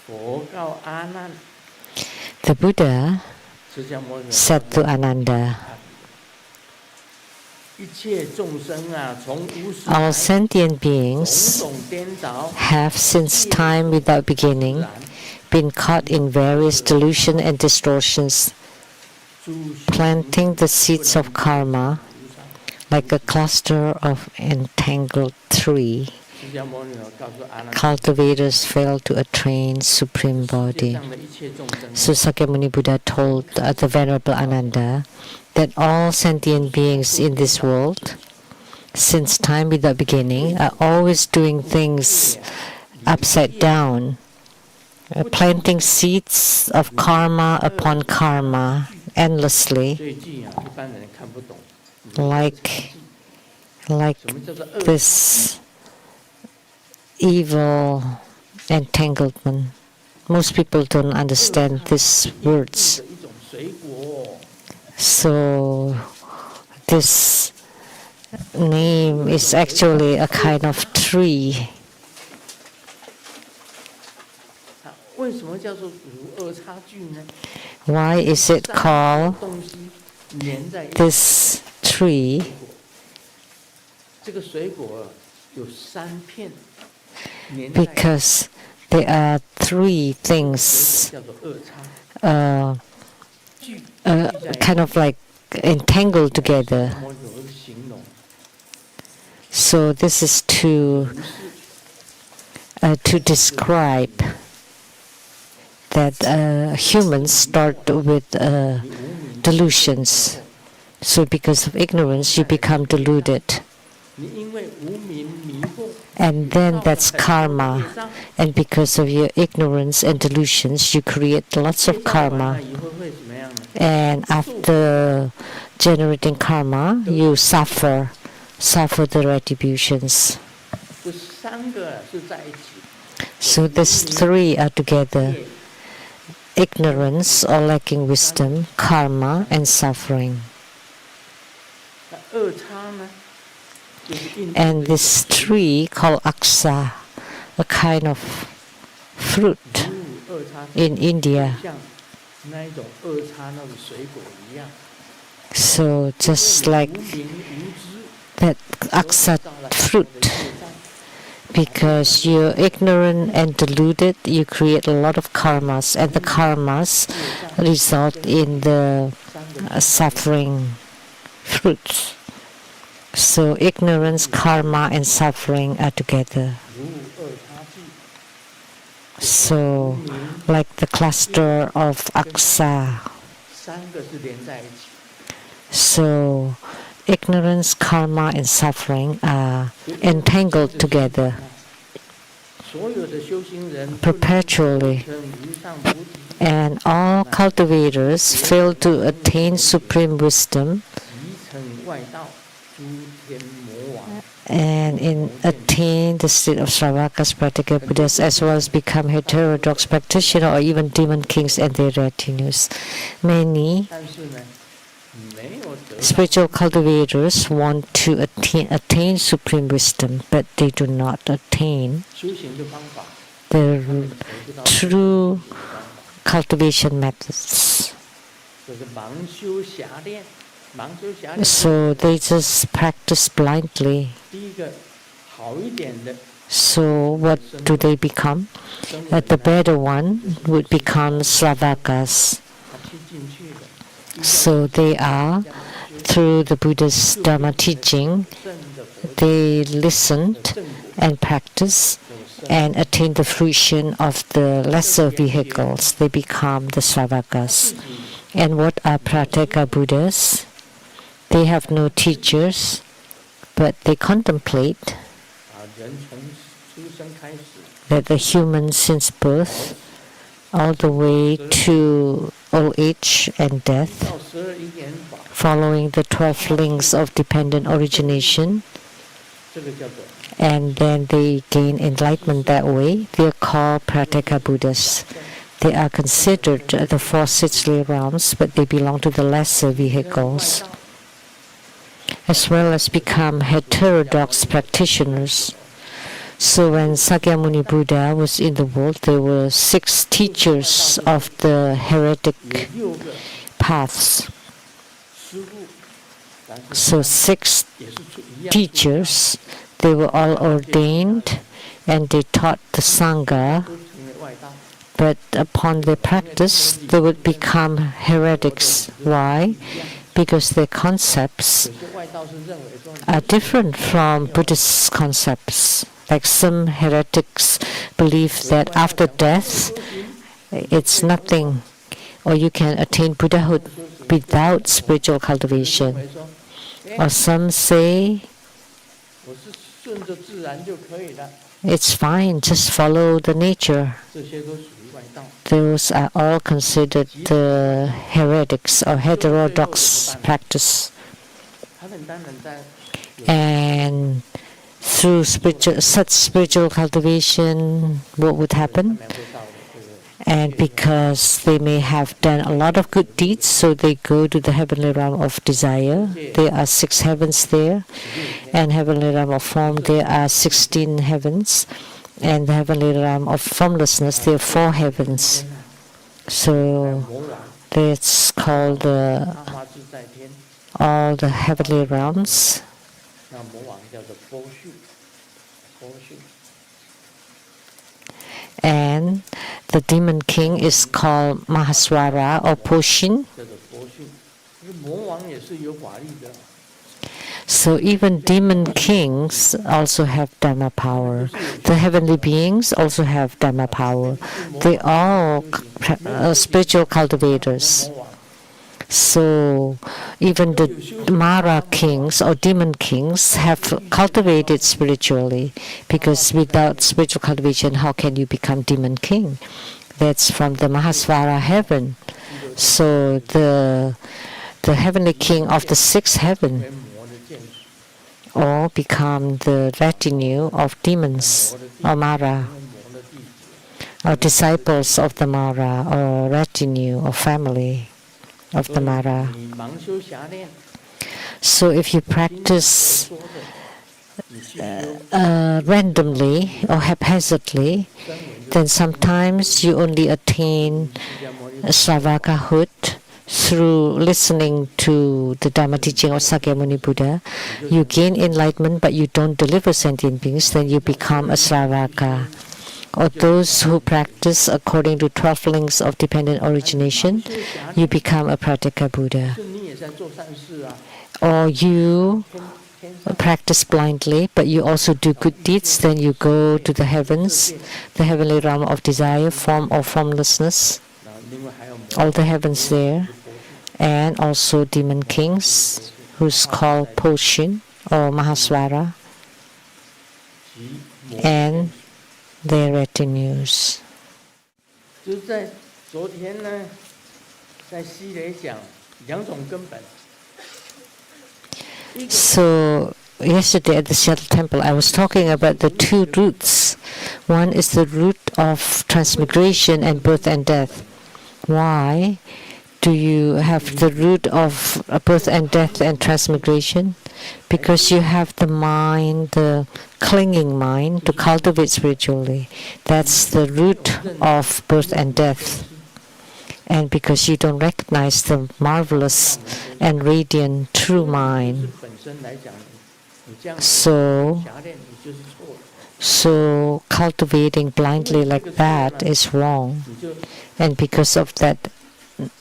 The Buddha said to Ananda, all sentient beings have, since time without beginning, been caught in various delusions and distortions, planting the seeds of karma like a cluster of entangled tree. Cultivators fail to attain supreme bodhi. So Sakyamuni Buddha told the Venerable Ananda that all sentient beings in this world, since time without beginning, are always doing things upside down, planting seeds of karma upon karma endlessly, like this evil entanglement. Most people don't understand these words. So this name is actually a kind of tree. Why is it called this tree? Because there are three things kind of like entangled together. So this is to describe that humans start with delusions. So because of ignorance, you become deluded. And then that's karma. And because of your ignorance and delusions, you create lots of karma. And after generating karma, you suffer the retributions. So these three are together: ignorance or lacking wisdom, karma, and suffering. And this tree called Aksha, a kind of fruit in India. So just like that Aksha fruit, because you're ignorant and deluded, you create a lot of karmas, and the karmas result in the suffering fruits. So ignorance, karma, and suffering are together. So like the cluster of Aksha. So ignorance, karma, and suffering are entangled together perpetually. And all cultivators fail to attain supreme wisdom and attain the state of sravakas, pratyekabuddhas, as well as become heterodox practitioners or even demon kings and their retinues. Many spiritual cultivators want to attain supreme wisdom, but they do not attain the true cultivation methods. So they just practice blindly. So what do they become? The better one would become sravakas. So they are, through the Buddha's Dharma teaching, they listened and practiced and attain the fruition of the lesser vehicles. They become the sravakas. And what are pratyekabuddhas? They have no teachers, but they contemplate that the human since birth all the way to old age and death, following the 12 links of dependent origination, and then they gain enlightenment that way. They are called pratyekabuddhas. They are considered the four sixthly realms, but they belong to the lesser vehicles, as well as become heterodox practitioners. So when Sakyamuni Buddha was in the world, there were 6 teachers of the heretic paths. So 6 teachers, they were all ordained and they taught the Sangha, but upon their practice, they would become heretics. Why? Because their concepts are different from Buddhist concepts. Like some heretics believe that after death, it's nothing, or you can attain Buddhahood without spiritual cultivation. Or some say, it's fine, just follow the nature. Those are all considered the heretics or heterodox practice. And through such spiritual cultivation, what would happen? And because they may have done a lot of good deeds, so they go to the heavenly realm of desire. There are 6 heavens there, and heavenly realm of form, there are 16 heavens, and the heavenly realm of formlessness, there are 4 heavens. So that's called all the heavenly realms. And the demon king is called Mahaswara or Poshin. So even demon kings also have Dharma power. The heavenly beings also have Dharma power. They are all spiritual cultivators. So even the Mara kings or demon kings have cultivated spiritually, because without spiritual cultivation, how can you become demon king? That's from the Mahaswara heaven. So the heavenly king of the 6th heaven all become the retinue of demons or Mara, or disciples of the Mara, or retinue or family of the Mara. So if you practice randomly or haphazardly, then sometimes you only attain sravakahood through listening to the Dharma teaching of Sakyamuni Buddha. You gain enlightenment, but you don't deliver sentient beings, then you become a sravaka. Or those who practice according to 12 links of dependent origination, you become a pratyekabuddha. Or you practice blindly, but you also do good deeds, then you go to the heavens, the heavenly realm of desire, form or formlessness, all the heavens there, and also demon kings, who's called Poshin or Mahaswara, and their retinues. So yesterday at the Seattle Temple, I was talking about the 2 roots. One is the root of transmigration and birth and death. Why do you have the root of birth and death and transmigration? Because you have the mind, the clinging mind, to cultivate spiritually. That's the root of birth and death. And because you don't recognize the marvelous and radiant true mind, so cultivating blindly like that is wrong. And because of that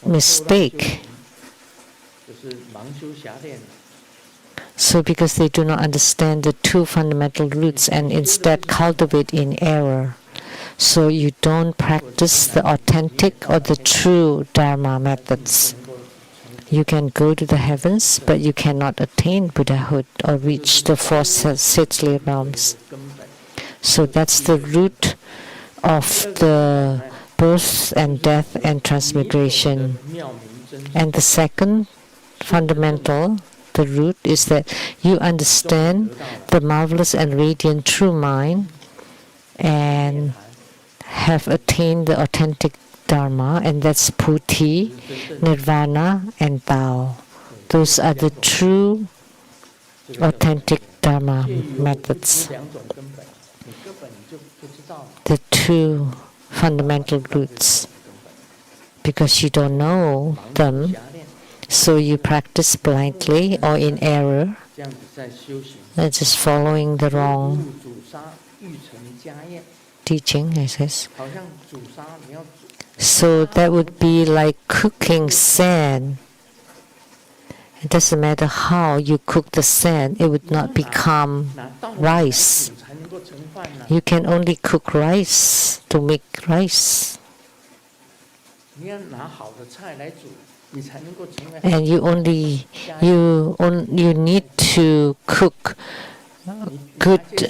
mistake, so because they do not understand the 2 fundamental roots and instead cultivate in error, so you don't practice the authentic or the true Dharma methods. You can go to the heavens, but you cannot attain Buddhahood or reach the 4 saintly realms. So that's the root of the birth and death and transmigration. And the second fundamental, the root, is that you understand the marvelous and radiant true mind and have attained the authentic Dharma, and that's Puti, Nirvana, and Tao. Those are the true authentic Dharma methods. the two fundamental roots. Because you don't know them, so you practice blindly or in error, just following the wrong teaching, I guess. So that would be like cooking sand. It doesn't matter how you cook the sand, it would not become rice. You can only cook rice to make rice. And you need to cook good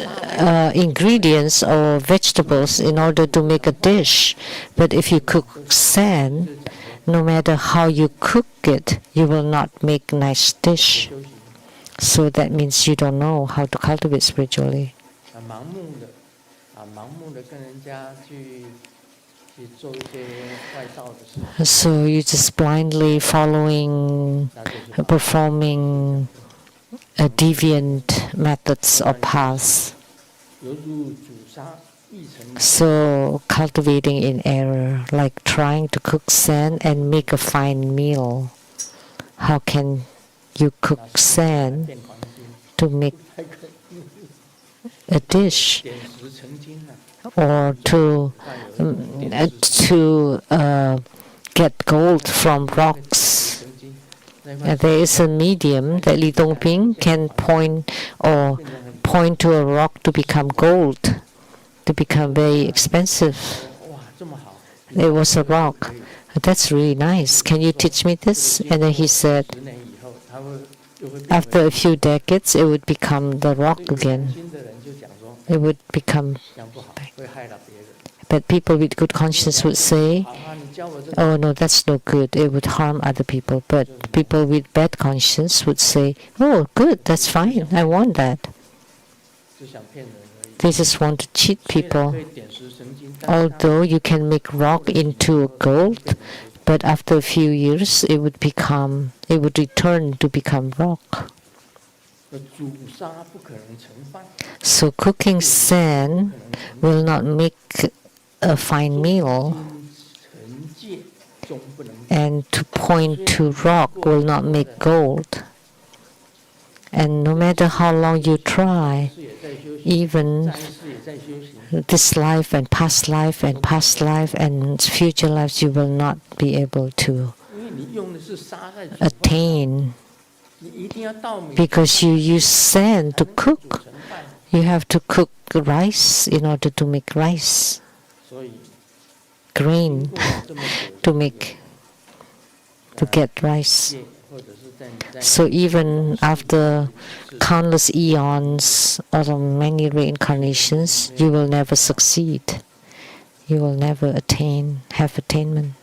ingredients or vegetables in order to make a dish. But if you cook sand, no matter how you cook it, you will not make a nice dish. So that means you don't know how to cultivate spiritually. So you just blindly following, performing deviant methods or paths. So cultivating in error, like trying to cook sand and make a fine meal. How can you cook sand to make a dish? Or to get gold from rocks. There is a medium that Li Dongping can point to a rock to become gold, to become very expensive. There was a rock. That's really nice. Can you teach me this? And then he said, after a few decades, it would become the rock again. It would become. But people with good conscience would say, oh no, that's no good. It would harm other people. But people with bad conscience would say, oh good, that's fine. I want that. They just want to cheat people. Although you can make rock into gold, but after a few years it would return to become rock. So cooking sand will not make a fine meal, and to point to rock will not make gold. And no matter how long you try, even this life and past life and past life and future lives, you will not be able to attain. Because you use sand to cook. You have to cook rice in order to make rice. Grain to get rice. So even after countless eons or many reincarnations, you will never succeed. You will never have attainment.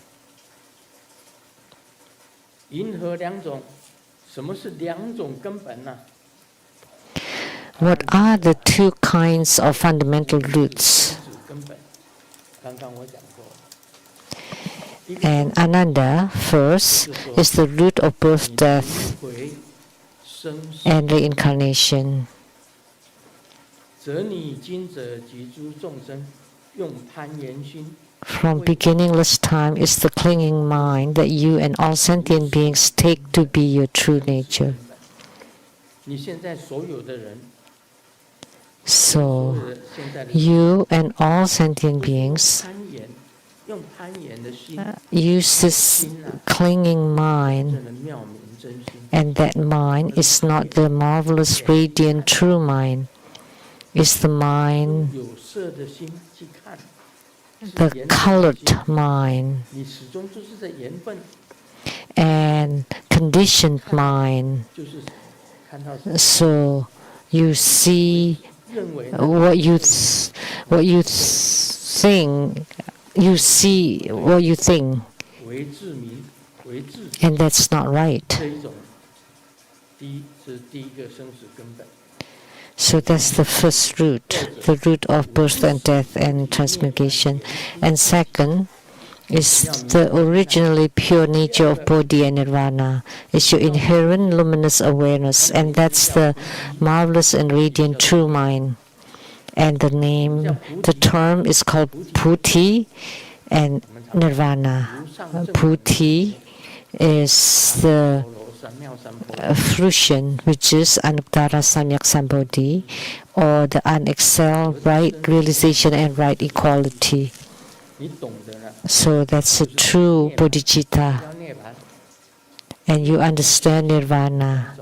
What are the two kinds of fundamental roots? And Ananda, first, is the root of birth, death, and reincarnation. From beginningless time is the clinging mind that you and all sentient beings take to be your true nature. So, you and all sentient beings use this clinging mind, and that mind is not the marvelous, radiant, true mind. It's the mind, the colored mind, and conditioned mind. So you see what you think. You see what you think, and that's not right. So that's the first root, the root of birth and death and transmigration. And second is the originally pure nature of bodhi and nirvana. It's your inherent luminous awareness, and that's the marvelous and radiant true mind. And the term is called bodhi and nirvana. Bodhi is the fruition, which is anuttara samyak sambodhi, or the unexcelled right realization and right equality. So that's a true bodhicitta. And you understand nirvana.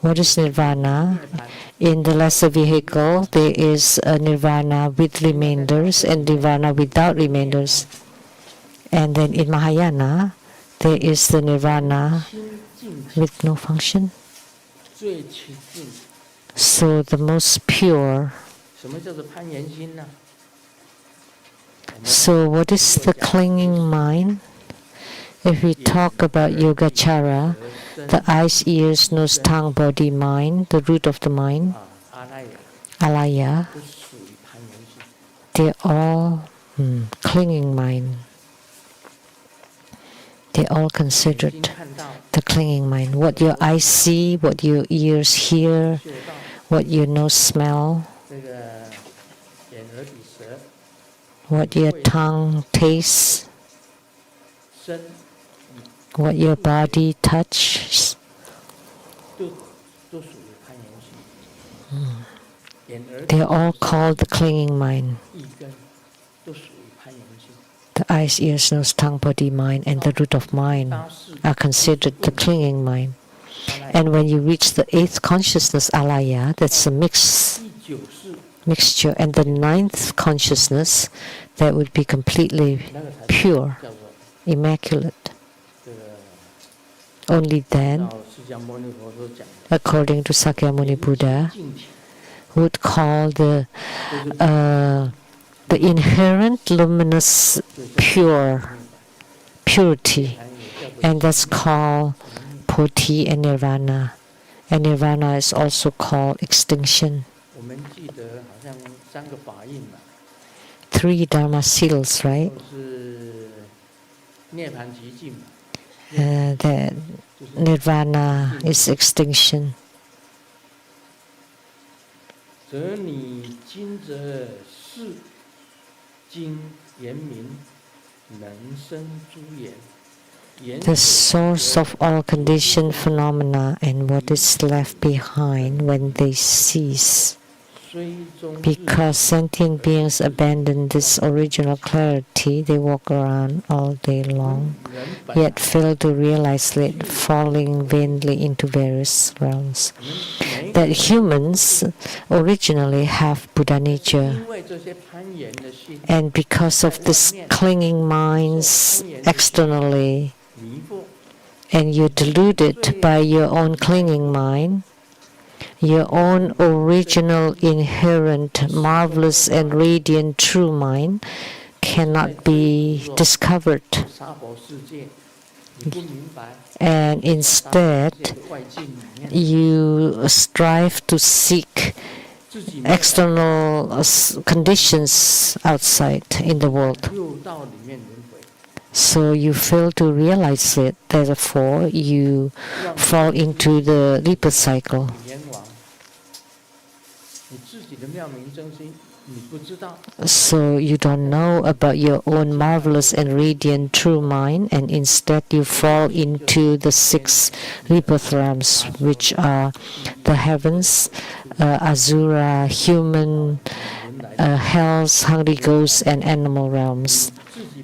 What is nirvana? In the lesser vehicle, there is a nirvana with remainders and nirvana without remainders. And then in Mahayana, there is the nirvana with no function. So the most pure. So what is the clinging mind? If we talk about Yogacara, the eyes, ears, nose, tongue, body, mind, the root of the mind, alaya, they're all clinging mind. They're all considered the clinging mind. What your eyes see, what your ears hear, what your nose smell, what your tongue tastes, what your body touches. They are all called the clinging mind. The eyes, ears, nose, tongue, body, mind, and the root of mind are considered the clinging mind. And when you reach the 8th consciousness, alaya, that's a mixture. And the 9th consciousness, that would be completely pure, immaculate. Only then, according to Sakyamuni Buddha, would call the inherent luminous purity, and that's called bodhi and nirvana. And nirvana is also called extinction. 3 Dharma seals, right? That nirvana is extinction. The source of all conditioned phenomena and what is left behind when they cease. Because sentient beings abandon this original clarity, they walk around all day long, yet fail to realize it, falling vainly into various realms. That humans originally have buddhanature, and because of this clinging minds externally, and you're deluded by your own clinging mind, your own original, inherent, marvelous and radiant true mind cannot be discovered. And instead, you strive to seek external conditions outside in the world. So you fail to realize it, therefore you fall into the rebirth cycle. So you don't know about your own marvelous and radiant true mind, and instead you fall into the 6 rebirth realms, which are the heavens, asura, human, hells, hungry ghosts, and animal realms,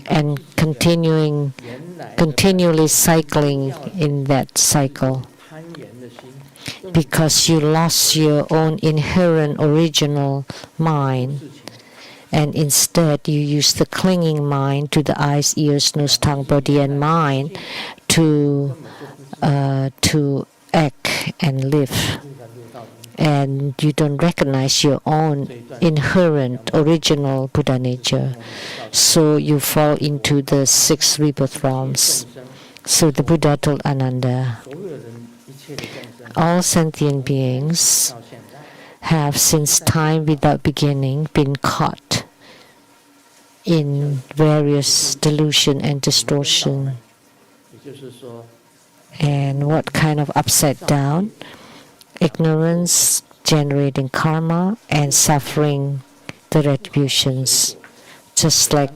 and continually cycling in that cycle. Because you lost your own inherent original mind, and instead you use the clinging mind to the eyes, ears, nose, tongue, body, and mind to act and live. And you don't recognize your own inherent original Buddha nature. So you fall into the 6 rebirth realms. So the Buddha told Ananda, all sentient beings have since time without beginning been caught in various delusion and distortion. And what kind of upside down? Ignorance generating karma and suffering the retributions, just like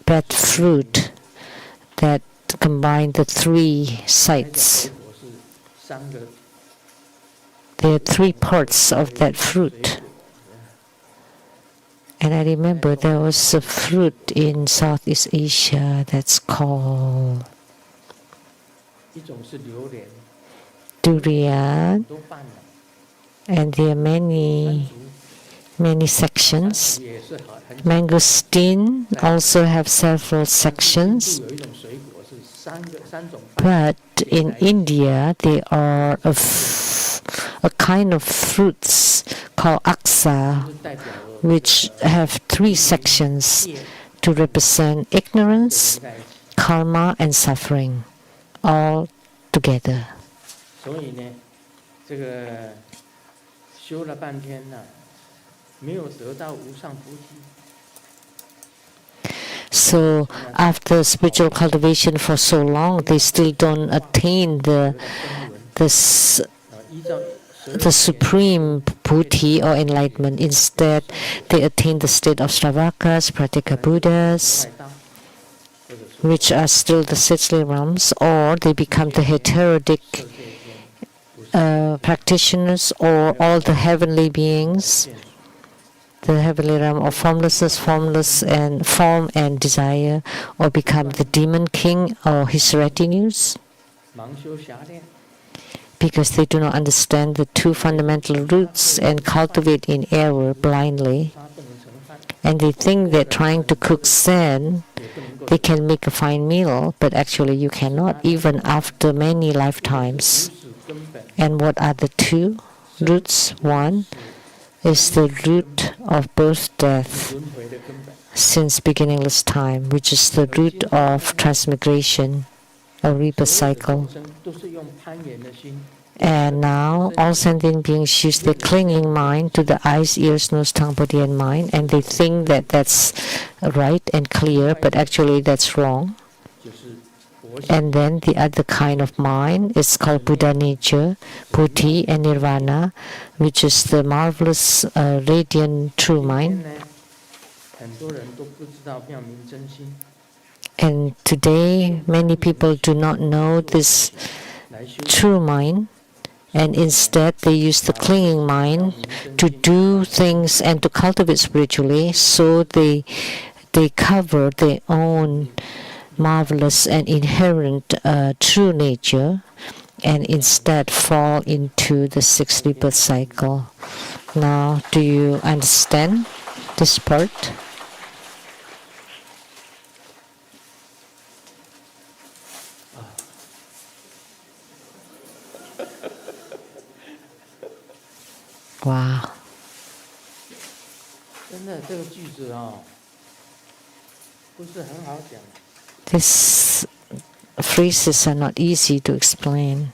that fruit that combine the three sides. There are three parts of that fruit. And I remember there was a fruit in Southeast Asia that's called durian, and there are many sections. Mangosteen also have several sections. But in India, there are a kind of fruits called Aksha, which have three sections to represent ignorance, karma, and suffering, all together. So after spiritual cultivation for so long, they still don't attain the supreme bodhi or enlightenment. Instead, they attain the state of sravakas, pratyekabuddhas, which are still the sixthly realms, or they become the heterodox practitioners, or all the heavenly beings, the heavenly realm of formlessness, formless and form and desire, or become the demon king or his retinues, because they do not understand the two fundamental roots and cultivate in error blindly. And they think that trying to cook sand, they can make a fine meal, but actually you cannot, even after many lifetimes. And what are the two roots? One is the root of birth, death, since beginningless time, which is the root of transmigration, or rebirth cycle. And now all sentient beings use their clinging mind to the eyes, ears, nose, tongue, body, and mind, and they think that that's right and clear, but actually that's wrong. And then the other kind of mind is called buddhanature, bodhi, and nirvana, which is the marvelous, radiant true mind. And today, many people do not know this true mind, and instead they use the clinging mind to do things and to cultivate spiritually, so they cover their own marvelous and inherent true nature, and instead fall into the sixth rebirth cycle. Now, do you understand this part? Wow. These phrases are not easy to explain.